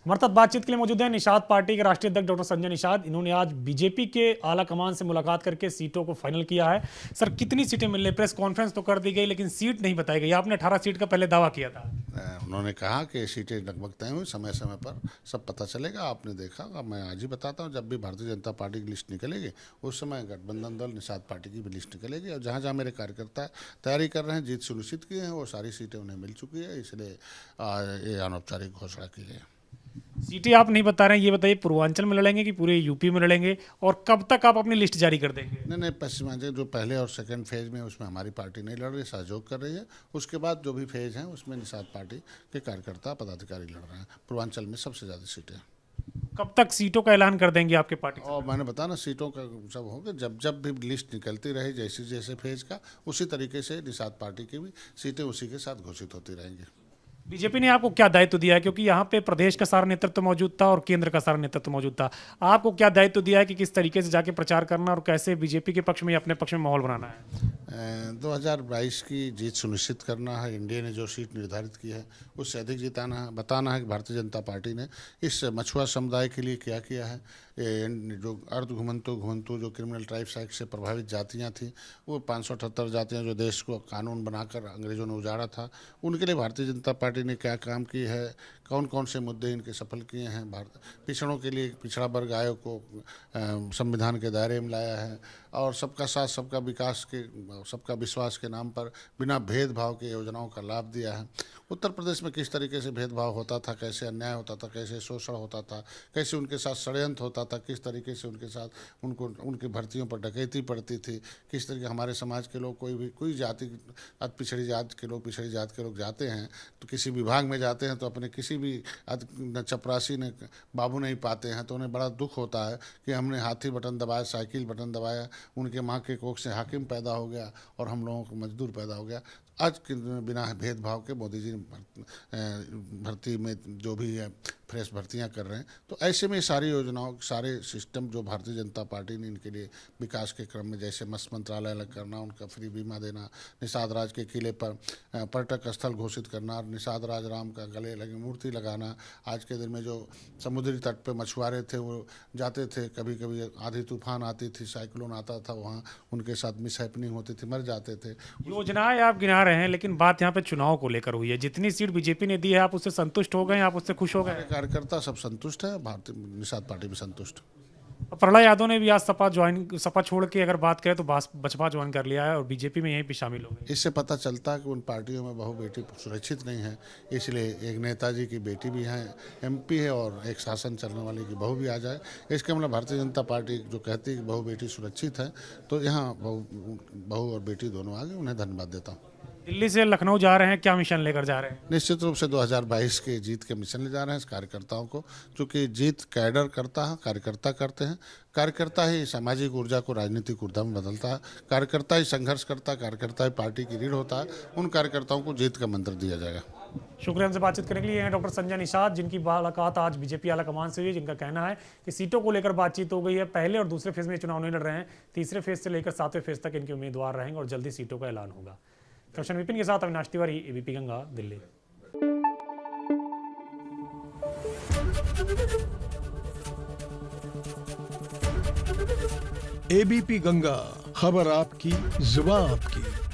हमारे साथ बातचीत के लिए मौजूद हैं निषाद पार्टी के राष्ट्रीय अध्यक्ष डॉक्टर संजय निषाद। इन्होंने आज बीजेपी के आला कमान से मुलाकात करके सीटों को फाइनल किया है। सर, कितनी सीटें मिलने? प्रेस कॉन्फ्रेंस तो कर दी गई लेकिन सीट नहीं बताई गई। आपने 18 सीट का पहले दावा किया था। उन्होंने कहा कि सीटें लगभग तय हुई, समय समय पर सब पता चलेगा। आपने देखा, अब मैं आज ही बताता हूँ, जब भी भारतीय जनता पार्टी की लिस्ट निकलेगी उस समय गठबंधन दल निषाद पार्टी की भी लिस्ट निकलेगी। और जहाँ जहाँ मेरे कार्यकर्ता तैयारी कर रहे हैं, जीत सुनिश्चित किए हैं, वो सारी सीटें उन्हें मिल चुकी है, इसलिए ये अनौपचारिक घोषणा की है। सीटें आप नहीं बता रहे हैं, ये बताइए पूर्वांचल में लड़ेंगे कि पूरे यूपी में लड़ेंगे, और कब तक आप अपनी लिस्ट जारी कर देंगे? नहीं, पश्चिमांचल जो पहले और सेकंड फेज में, उसमें हमारी पार्टी नहीं लड़ रही, सहयोग कर रही है। उसके बाद जो भी फेज हैं उसमें निषाद पार्टी के कार्यकर्ता पदाधिकारी लड़ रहे हैं। पूर्वांचल में सबसे ज़्यादा सीटें। कब तक सीटों का ऐलान कर देंगे आपके पार्टी? और मैंने बताया ना, सीटों का सब होगा, जब जब भी लिस्ट निकलती रही जैसे जैसे फेज का, उसी तरीके से निषाद पार्टी की भी सीटें उसी के साथ घोषित होती रहेंगी। बीजेपी ने आपको क्या दायित्व दिया है? क्योंकि यहाँ पे प्रदेश का सारा नेतृत्व मौजूद था और केंद्र का सारा नेतृत्व मौजूद था। आपको क्या दायित्व दिया है कि किस तरीके से जाके प्रचार करना और कैसे बीजेपी के पक्ष में या अपने पक्ष में माहौल बनाना है? 2022 की जीत सुनिश्चित करना है। एनडीए ने जो सीट निर्धारित की है उससे अधिक जिताना है। बताना है कि भारतीय जनता पार्टी ने इस मछुआ समुदाय के लिए क्या किया है। जो अर्ध घुमंतु जो क्रिमिनल ट्राइब्स एक्ट से प्रभावित जातियां थी, वो 578 जातियां जो देश को कानून बनाकर अंग्रेजों ने उजाड़ा था, उनके लिए भारतीय जनता पार्टी ने क्या काम की है, कौन कौन से मुद्दे इनके सफल किए हैं। पिछड़ों के लिए पिछड़ा वर्ग आयोग को संविधान के दायरे में लाया है, और सबका साथ सबका विकास के, सबका विश्वास के नाम पर बिना भेदभाव के योजनाओं का लाभ दिया है। उत्तर प्रदेश में किस तरीके से भेदभाव होता था, कैसे अन्याय होता था, कैसे शोषण होता था, कैसे उनके साथ षड्यंत्र होता था, किस तरीके से उनके साथ उनको उनकी भर्तियों पर डकैती पड़ती थी, किस तरीके हमारे समाज के लोग, कोई जाति पिछड़ी जात के लोग, पिछड़ी जात के लोग जाते हैं तो किसी विभाग में जाते हैं तो अपने किसी भी चपरासी ने बाबू नहीं पाते हैं, तो उन्हें बड़ा दुख होता है कि हमने हाथी बटन दबाया, साइकिल बटन दबाया, उनके माँ के कोख से हाकिम पैदा हो गया और हम लोगों को मजदूर पैदा हो गया। आज के बिना भेदभाव के मोदी जी भर्ती में जो भी है फ्रेश भर्तियां कर रहे हैं, तो ऐसे में सारी योजनाओं, सारे सिस्टम जो भारतीय जनता पार्टी ने इनके लिए विकास के क्रम में, जैसे मत्स्य मंत्रालय अलग करना, उनका फ्री बीमा देना, निषाद राज के किले पर पर्यटक स्थल घोषित करना, निषाद राज राम का गले लगी मूर्ति लगाना। आज के दिन में जो समुद्री तट पर मछुआरे थे वो जाते थे, कभी कभी आधी तूफान आती थी, साइक्लोन आता था, वहाँ उनके साथ मिसहैपनिंग होती थी, मर जाते थे। योजनाएं आप गिना रहे हैं, लेकिन बात यहाँ पे चुनाव को लेकर हुई है। जितनी सीट बीजेपी ने दी है, आप उससे संतुष्ट हो गए? आप उससे खुश हो गए? कार्यकर्ता सब संतुष्ट है, भारतीय निषाद पार्टी भी संतुष्ट। प्रहलाद यादव ने भी आज सपा छोड़ के अगर बात करें तो बसपा ज्वाइन कर लिया है और बीजेपी में यहीं पे शामिल हो गए। इससे पता चलता है कि उन पार्टियों में बहु बेटी सुरक्षित नहीं है, इसलिए एक नेताजी की बेटी भी है, एमपी है, और एक शासन चलने वाले की बहू भी आ जाए। इसके मतलब भारतीय जनता पार्टी जो कहती है कि बहु बेटी सुरक्षित है, तो यहाँ बहू और बेटी दोनों आ गए। उन्हें धन्यवाद देता हूँ। दिल्ली से लखनऊ जा रहे हैं, क्या मिशन लेकर जा रहे हैं? निश्चित रूप से 2022 के जीत के मिशन ले जा रहे हैं इस कार्यकर्ताओं को, क्योंकि जीत कैडर करता है, कार्यकर्ता करते हैं। कार्यकर्ता ही सामाजिक ऊर्जा को राजनीतिक ऊर्जा में बदलता है, कार्यकर्ता ही संघर्ष करता है, कार्यकर्ता ही पार्टी की रीढ़ होता है। उन कार्यकर्ताओं को जीत का मंत्र दिया जाएगा। शुक्रिया। हमसे बातचीत करने के लिए हैं डॉक्टर संजय निषाद, जिनकी मुलाकात आज बीजेपी आला कमान से हुई है। जिनका कहना है कि सीटों को लेकर बातचीत हो गई है। पहले और दूसरे फेज में चुनाव नहीं लड़ रहे हैं, तीसरे फेज से लेकर 7वें फेज तक इनके उम्मीदवार रहेंगे और जल्दी सीटों का ऐलान होगा। कैप्टन विपिन के साथ अविनाश तिवारी, एबीपी गंगा, दिल्ली। एबीपी गंगा, खबर आपकी, जुबान आपकी।